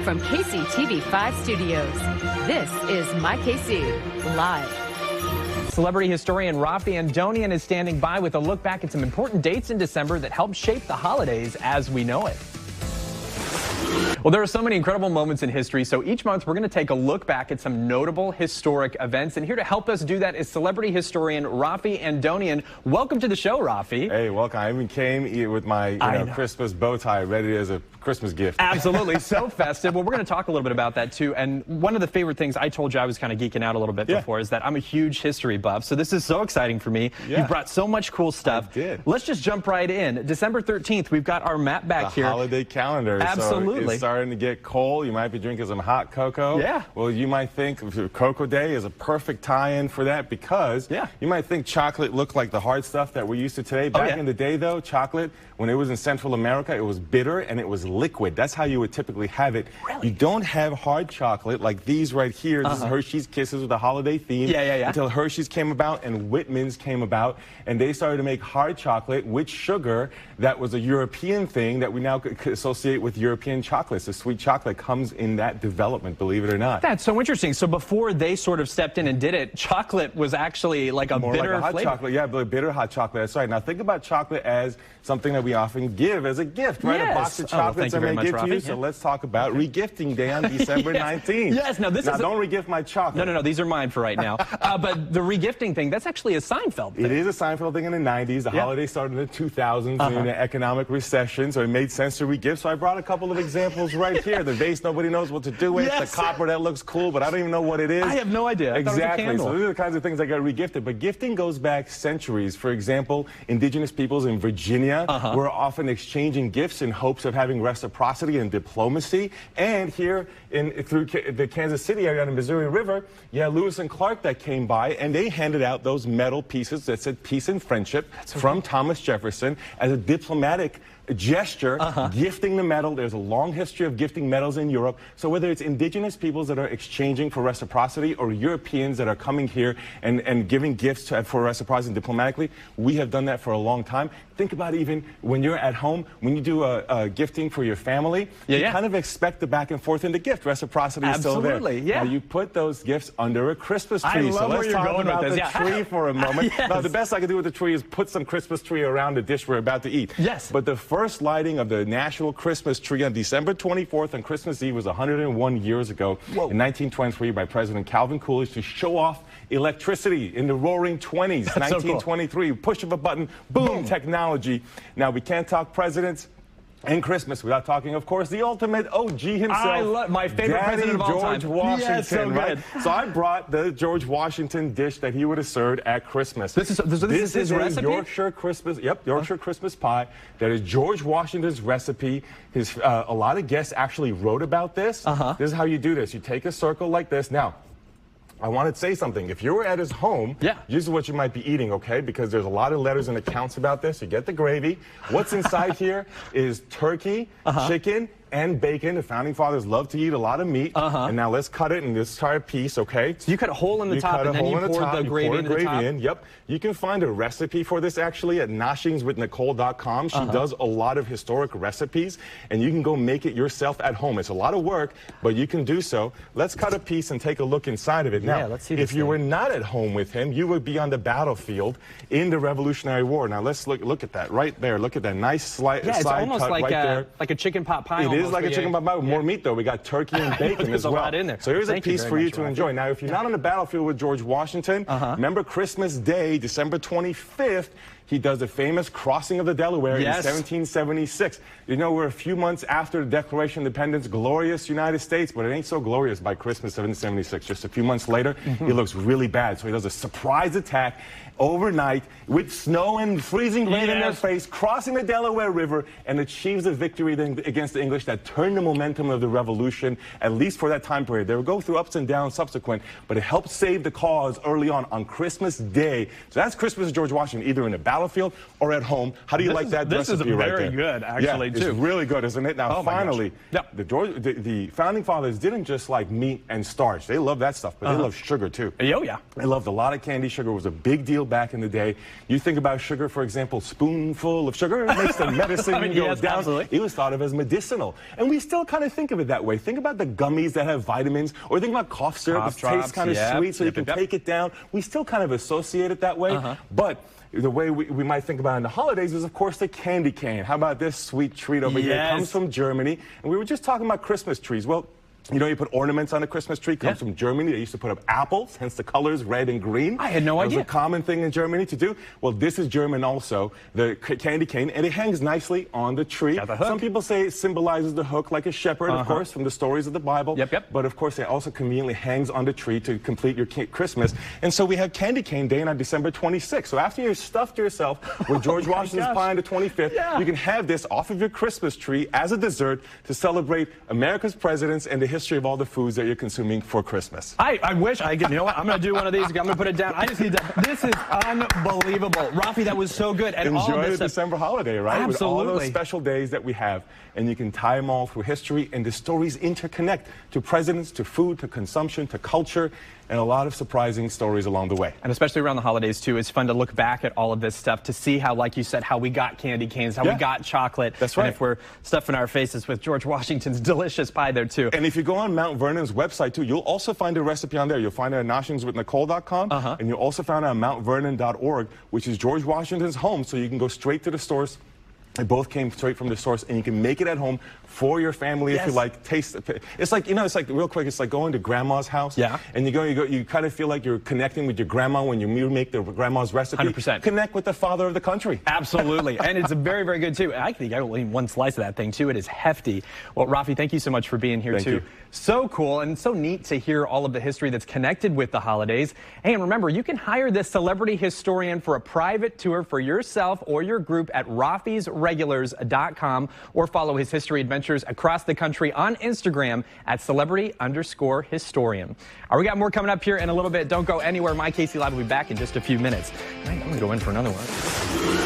from KC TV5 Studios, this is My KC Live. Celebrity historian Raffi Andonian is standing by with a look back at some important dates in December that helped shape the holidays as we know it. Well, there are so many incredible moments in history, so each month we're going to take a look back at some notable historic events. And here to help us do that is celebrity historian Raffi Andonian. Welcome to the show, Raffi. Hey, welcome. I even came with my Christmas bow tie ready as a Christmas gift. Absolutely. So festive. Well, we're going to talk a little bit about that, too. And one of the favorite things I told you I was kind of geeking out a little bit before is that I'm a huge history buff. So this is so exciting for me. You brought so much cool stuff. I did. Let's just jump right in. December 13th, we've got our map back here. The holiday calendar. Absolutely. So it's starting to get cold. You might be drinking some hot cocoa. Yeah. Well, you might think Cocoa Day is a perfect tie-in for that because you might think chocolate looked like the hard stuff that we're used to today. Back in the day, though, chocolate, when it was in Central America, it was bitter and it was liquid. That's how you would typically have it. Really? You don't have hard chocolate like these right here. This is Hershey's Kisses with a holiday theme. Until Hershey's came about and Whitman's came about, and they started to make hard chocolate with sugar. That was a European thing that we now associate with European chocolates. The sweet chocolate comes in that development, believe it or not. That's so interesting. So before they sort of stepped in and did it, chocolate was actually like a more bitter like a hot flavor. chocolate. Yeah, but bitter hot chocolate. That's right. Now think about chocolate as something that we often give as a gift, right? A box of chocolates I may give to you. So let's talk about regifting day on December 19th. Yes, now don't regift my chocolate. No, these are mine for right now. But the regifting thing, that's actually a Seinfeld thing. It is a Seinfeld thing in the 90s. The holiday started in the 2000s in an economic recession, so it made sense to regift. So I brought a couple of examples right here. The vase nobody knows what to do with, the copper that looks cool, but I don't even know what it is. I have no idea. Exactly. So these are the kinds of things that got regifted. But gifting goes back centuries. For example, indigenous peoples in Virginia were often exchanging gifts in hopes of having reciprocity and diplomacy. And here through the Kansas City area on the Missouri River, Lewis and Clark that came by, and they handed out those metal pieces that said peace and friendship from Thomas Jefferson as a diplomatic gesture, gifting the medal. There's a long history of gifting medals in Europe. So whether it's indigenous peoples that are exchanging for reciprocity or Europeans that are coming here and giving gifts for reciprocity diplomatically, we have done that for a long time. Think about even when you're at home, when you do a gifting for your family, you kind of expect the back and forth in the gift. Reciprocity is still there. Now you put those gifts under a Christmas tree. So let's talk about the tree for a moment. Now the best I can do with the tree is put some Christmas tree around the dish we're about to eat. But the first lighting of the national Christmas tree on December 24th on Christmas Eve was 101 years ago in 1923 by President Calvin Coolidge to show off electricity in the roaring 20s. 1923, push of a button, boom, technology. Now we can't talk presidents and Christmas without talking, of course, the ultimate OG himself. I love my favorite president of all time, George Washington. Right? So I brought the George Washington dish that he would have served at Christmas. This is his recipe? Yorkshire Christmas. Yorkshire Christmas pie. That is George Washington's recipe. A lot of guests actually wrote about this. This is how you do this. You take a circle like this. Now, I wanted to say something. If you were at his home, this is what you might be eating, okay? Because there's a lot of letters and accounts about this. You get the gravy. What's inside here is turkey, chicken, and bacon. The founding fathers loved to eat a lot of meat. And now let's cut it in this entire piece, okay? So you cut a hole in the top and then you pour the gravy into the top? Yep. You can find a recipe for this actually at noshingswithnicole.com. She does a lot of historic recipes, and you can go make it yourself at home. It's a lot of work, but you can do so. Let's cut a piece and take a look inside of it. Now, let's see if you were not at home with him, you would be on the battlefield in the Revolutionary War. Now let's look at that right there. Look at that nice side it's almost cut like right there. Like a chicken pot pie. It is like a chicken pot pie with more meat, though. We got turkey and bacon as well. There's a lot in there. So here's a piece for you to enjoy. Now, if you're not on the battlefield with George Washington, remember Christmas Day, December 25th, he does the famous crossing of the Delaware in 1776. You know, we're a few months after the Declaration of Independence, glorious United States, but it ain't so glorious by Christmas 1776. Just a few months later, it looks really bad. So he does a surprise attack overnight with snow and freezing rain in their face, crossing the Delaware River, and achieves a victory against the English that turned the momentum of the revolution, at least for that time period. They would go through ups and downs subsequent, but it helped save the cause early on Christmas Day. So that's Christmas of George Washington, either in the battle battlefield or at home. How do you like that recipe right there? This is very good, actually, too. It's really good, isn't it? Now, finally, the Founding Fathers didn't just like meat and starch. They love that stuff, but they love sugar, too. Oh, yeah. They loved a lot of candy. Sugar was a big deal back in the day. You think about sugar, for example, spoonful of sugar makes the medicine go down. Absolutely. It was thought of as medicinal. And we still kind of think of it that way. Think about the gummies that have vitamins, or think about cough syrup that tastes kind of sweet, so you can take it down. We still kind of associate it that way. But the way we might think about it in the holidays is, of course, the candy cane. How about this sweet treat over here? It comes from Germany. And we were just talking about Christmas trees. Well, you know, you put ornaments on a Christmas tree. Comes from Germany. They used to put up apples, hence the colors red and green. I had no idea. It was a common thing in Germany to do. Well, this is German also, the candy cane, and it hangs nicely on the tree. Got the hook. Some people say it symbolizes the hook, like a shepherd, of course, from the stories of the Bible. But of course, it also conveniently hangs on the tree to complete your Christmas. And so we have Candy Cane Day on December 26th. So after you've stuffed yourself with George Washington's pie on the 25th, you can have this off of your Christmas tree as a dessert to celebrate America's presidents and the history of all the foods that you're consuming for Christmas. I wish I could. You know what? I'm going to do one of these. I'm going to put it down. I just need to. This is unbelievable. Raffi, that was so good. And enjoy all this the December holiday, right? Absolutely. With all those special days that we have. And you can tie them all through history. And the stories interconnect to presidents, to food, to consumption, to culture, and a lot of surprising stories along the way. And especially around the holidays, too, it's fun to look back at all of this stuff to see how, like you said, how we got candy canes, how we got chocolate. That's right. And if we're stuffing our faces with George Washington's delicious pie there, too. And if you go on Mount Vernon's website, too, you'll also find a recipe on there. You'll find it at nothingwithnicole.com. And you'll also find it on mountvernon.org, which is George Washington's home, so you can go straight to the source. They both came straight from the source, and you can make it at home for your family if you like. Taste it's like, you know, it's like real quick. It's like going to grandma's house. And you kind of feel like you're connecting with your grandma when you make the grandma's recipe. 100%. Connect with the father of the country. Absolutely, and it's very, very good too. I think I will eat one slice of that thing too. It is hefty. Well, Raffi, thank you so much for being here Thank too. you. So cool and so neat to hear all of the history that's connected with the holidays. And remember, you can hire this celebrity historian for a private tour for yourself or your group at raffisregulars.com, or follow his history adventures across the country on Instagram at celebrity_historian. We got more coming up here in a little bit. Don't go anywhere. My KC Live will be back in just a few minutes. I'm going to go in for another one.